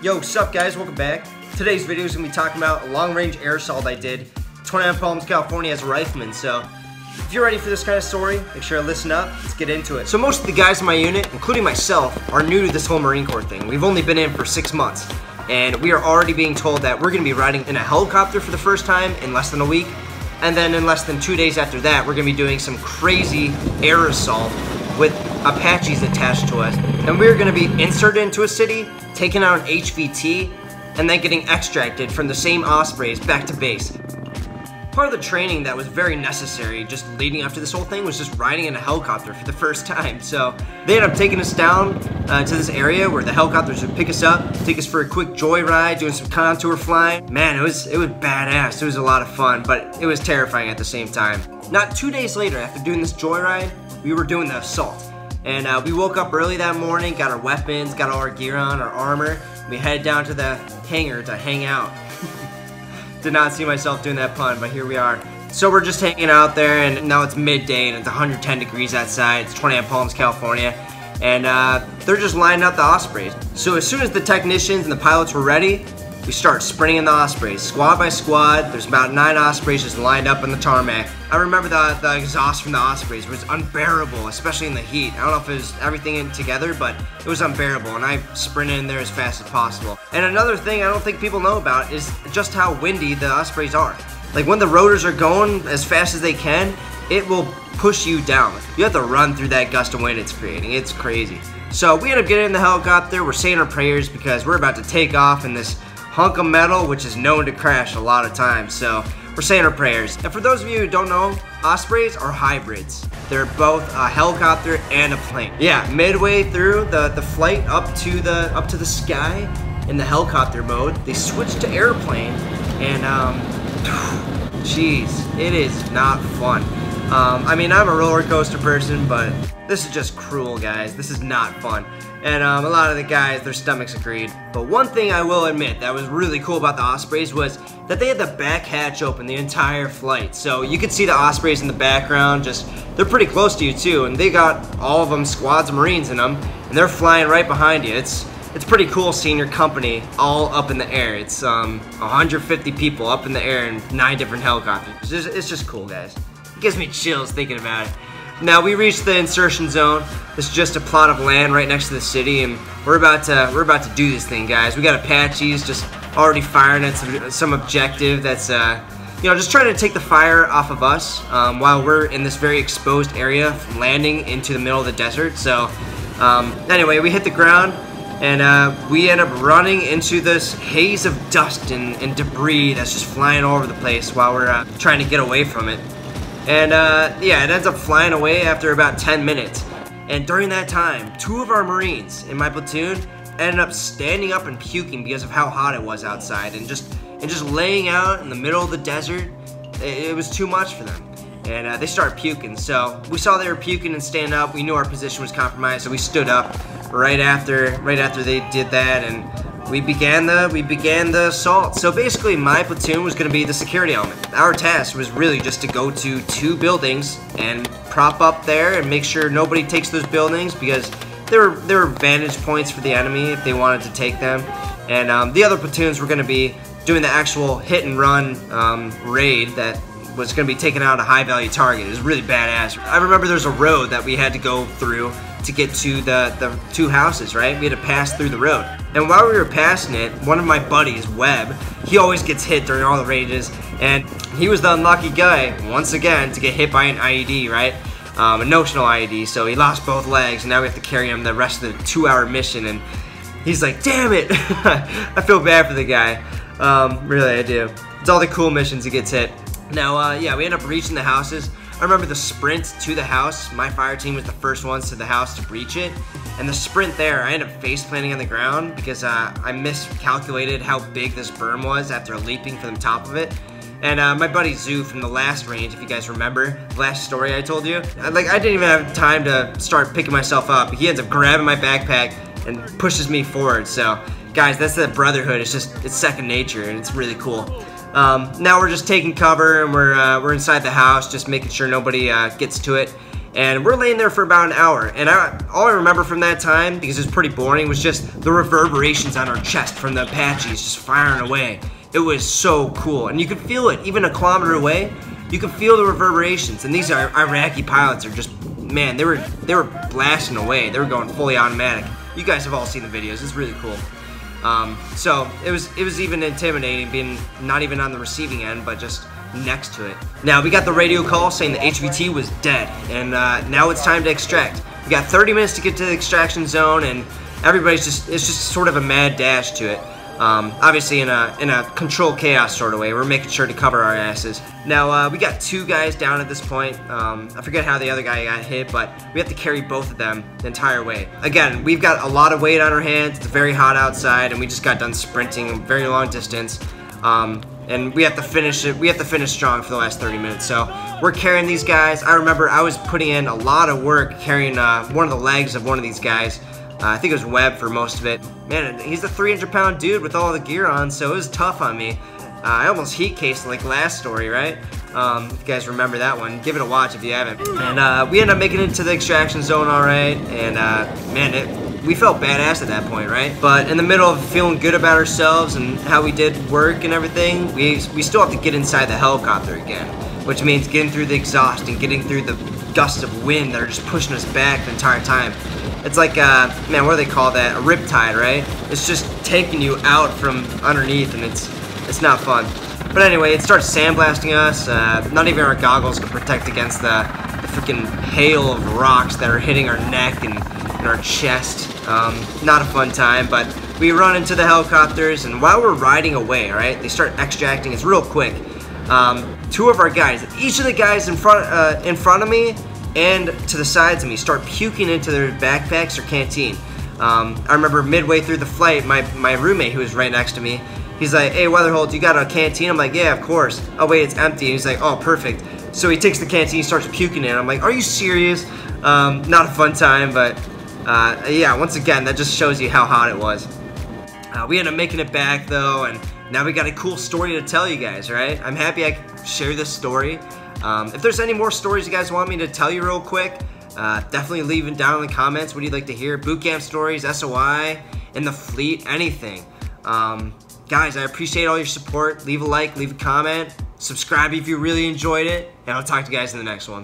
Yo, what's up guys, welcome back. Today's video is going to be talking about a long-range air assault I did 29 Palms, California as a rifleman. So if you're ready for this kind of story, make sure to listen up, let's get into it. So most of the guys in my unit, including myself, are new to this whole Marine Corps thing. We've only been in for 6 months, and we are already being told that we're going to be riding in a helicopter for the first time in less than a week, and then in less than 2 days after that, we're going to be doing some crazy air assault with Apaches attached to us. And we're going to be inserted into a city, taking out an HVT, and then getting extracted from the same Ospreys back to base. Part of the training that was very necessary just leading up to this whole thing was just riding in a helicopter for the first time. So they ended up taking us down to this area where the helicopters would pick us up, take us for a quick joyride, doing some contour flying. Man, it was badass. It was a lot of fun, but it was terrifying at the same time. Not 2 days later, after doing this joyride, we were doing the assault. And we woke up early that morning, got our weapons, got all our gear on, our armor. We headed down to the hangar to hang out. Did not see myself doing that pun, but here we are. So we're just hanging out there, and now it's midday, and it's 110 degrees outside. It's 29 Palms, California, and they're just lining up the Ospreys. So as soon as the technicians and the pilots were ready, we start sprinting in the Ospreys, squad by squad. There's about 9 Ospreys just lined up on the tarmac. I remember the exhaust from the Ospreys was unbearable, especially in the heat. I don't know if it was everything in together, but it was unbearable, and I sprinted in there as fast as possible. And another thing I don't think people know about is just how windy the Ospreys are. Like when the rotors are going as fast as they can, it will push you down. You have to run through that gust of wind it's creating. It's crazy. So we end up getting in the helicopter. We're saying our prayers because we're about to take off in this hunk of metal, which is known to crash a lot of times. So we're saying our prayers. And for those of you who don't know, Ospreys are hybrids. They're both a helicopter and a plane. Yeah, midway through the flight up to the sky in the helicopter mode, they switched to airplane, and jeez, it is not fun. I mean, I'm a roller coaster person, but this is just cruel, guys. This is not fun. And a lot of the guys, their stomachs agreed. But one thing I will admit that was really cool about the Ospreys was that they had the back hatch open the entire flight. So you could see the Ospreys in the background, they're pretty close to you too, and they got all of them squads of Marines in them, and they're flying right behind you. It's pretty cool seeing your company all up in the air. It's 150 people up in the air in 9 different helicopters. It's just cool, guys. It gives me chills thinking about it. Now we reached the insertion zone. This is just a plot of land right next to the city, and we're about to do this thing, guys. We got Apaches just already firing at some objective that's just trying to take the fire off of us while we're in this very exposed area, landing into the middle of the desert. So anyway, we hit the ground, and we end up running into this haze of dust and debris that's just flying all over the place while we're trying to get away from it. And yeah, it ends up flying away after about 10 minutes. And during that time, 2 of our Marines in my platoon ended up standing up and puking because of how hot it was outside, and just laying out in the middle of the desert. It was too much for them, and they started puking. So we saw they were puking and standing up. We knew our position was compromised, so we stood up right after they did that, and we began the assault. So basically, my platoon was going to be the security element. Our task was really just to go to 2 buildings and prop up there and make sure nobody takes those buildings, because there were vantage points for the enemy if they wanted to take them. And the other platoons were going to be doing the actual hit and run raid that was going to be taking out a high value target. It was really badass. I remember there's a road that we had to go through to get to the 2 houses, right? We had to pass through the road. And while we were passing it, one of my buddies, Webb, he always gets hit during all the raids, and he was the unlucky guy, once again, to get hit by an IED, right? A notional IED, so he lost both legs, and now we have to carry him the rest of the 2-hour mission, and he's like, damn it! I feel bad for the guy. Really, I do. It's all the cool missions he gets hit. Now, yeah, we end up reaching the houses. I remember the sprint to the house. My fire team was the first ones to the house to breach it. And the sprint there, I ended up face planting on the ground because I miscalculated how big this berm was after leaping from the top of it. And my buddy Zoo from the last range, if you guys remember, the last story I told you, I didn't even have time to start picking myself up. He ends up grabbing my backpack and pushes me forward. So, guys, that's the brotherhood. It's second nature, and it's really cool. Now we're just taking cover, and we're inside the house, just making sure nobody gets to it. And we're laying there for about an hour, and all I remember from that time, because it was pretty boring, was just the reverberations on our chest from the Apaches just firing away. It was so cool, and you could feel it even a kilometer away. You could feel the reverberations, and these Iraqi pilots are just, man, they were blasting away. They were going fully automatic. You guys have all seen the videos. It's really cool. So it was even intimidating being not even on the receiving end, but just next to it. Now we got the radio call saying the HVT was dead, and now it's time to extract. We got 30 minutes to get to the extraction zone, and it's just sort of a mad dash to it. Obviously in a controlled chaos sort of way. We're making sure to cover our asses. Now we got 2 guys down at this point. I forget how the other guy got hit, but we have to carry both of them the entire way. Again, we've got a lot of weight on our hands. It's very hot outside, and we just got done sprinting a very long distance. And we have to finish it. We have to finish strong for the last 30 minutes. So we're carrying these guys. I remember I was putting in a lot of work carrying one of the legs of one of these guys. I think it was Webb for most of it. Man, he's a 300-pound dude with all the gear on, so it was tough on me. I almost heat cased like last story, right? If you guys remember that one, give it a watch if you haven't. And we ended up making it to the extraction zone all right, and man, we felt badass at that point, right? But in the middle of feeling good about ourselves and how we did work and everything, we still have to get inside the helicopter again, which means getting through the exhaust and getting through the gusts of wind that are just pushing us back the entire time. It's like, man, what do they call that? A riptide, right? It's just taking you out from underneath, and it's not fun. But anyway, it starts sandblasting us. Not even our goggles can protect against the freaking hail of rocks that are hitting our neck and our chest. Not a fun time, but we run into the helicopters, and while we're riding away, right, they start extracting us real quick. 2 of our guys, each of the guys in front of me and to the sides of me, start puking into their backpacks or canteen. I remember midway through the flight, my roommate who was right next to me, he's like, "Hey, Weatherholt, you got a canteen?" I'm like, "Yeah, of course." "Oh wait, it's empty." And he's like, "Oh, perfect." So he takes the canteen, starts puking in it. I'm like, "Are you serious?" Not a fun time, but yeah, once again, that just shows you how hot it was. We ended up making it back though, and now we got a cool story to tell you guys, right? I'm happy I could share this story. If there's any more stories you guys want me to tell you real quick, definitely leave it down in the comments. What do you like to hear? Boot camp stories, SOI, in the fleet, anything. Guys, I appreciate all your support. Leave a like, leave a comment, subscribe if you really enjoyed it, and I'll talk to you guys in the next one.